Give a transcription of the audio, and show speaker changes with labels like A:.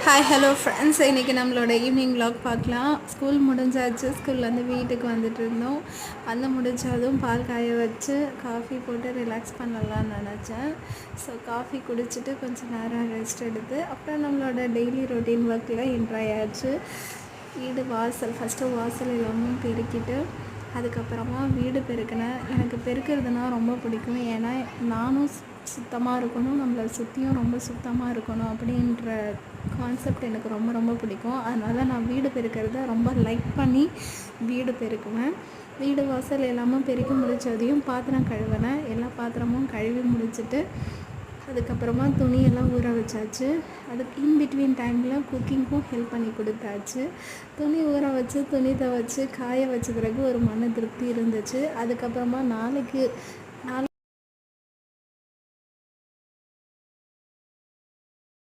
A: Hi hello friends, இன்றைக்கி நம்மளோட evening vlog பார்க்கலாம். ஸ்கூல் முடிஞ்சாச்சு. ஸ்கூல்லேருந்து வீட்டுக்கு வந்துட்டு இருந்தோம். வந்து முடிச்சதும் பால் காய வச்சு காஃபி போட்டு ரிலாக்ஸ் பண்ணலான்னு நினச்சேன். ஸோ காஃபி குடிச்சிட்டு கொஞ்சம் நேரம் ரெஸ்ட் எடுத்து அப்புறம் நம்மளோட டெய்லி ரொட்டீன் ஒர்க்கில் என்ட்ராயாச்சு. வீடு வாசல் வாசல் எல்லாமே பெருக்கிட்டு அதுக்கப்புறமா வீடு பெருக்கினேன். எனக்கு பெருக்கிறதுனா ரொம்ப பிடிக்கும். ஏன்னா நானும் சுத்தமாக இருக்கணும், நம்மளை சுற்றியும் ரொம்ப சுத்தமாக இருக்கணும் அப்படின்ற கான்செப்ட் எனக்கு ரொம்ப ரொம்ப பிடிக்கும். அதனால் நான் வீடு பெருக்கிறத ரொம்ப லைக் பண்ணி வீடு பெருக்குவேன். வீடு வாசல் எல்லாமே பெருக்கி முடித்ததையும் பாத்திரம் கழுவினேன். எல்லா பாத்திரமும் கழுவி முடிச்சுட்டு அதுக்கப்புறமா துணியெல்லாம் ஊற வச்சாச்சு. அதுக்கு இன்பிட்வீன் டைமில் குக்கிங்க்கும் ஹெல்ப் பண்ணி கொடுத்தாச்சு. துணி ஊற வச்சு துணி துவைச்சி காய வச்ச பிறகு ஒரு மன திருப்தி இருந்துச்சு. அதுக்கப்புறமா நாளைக்கு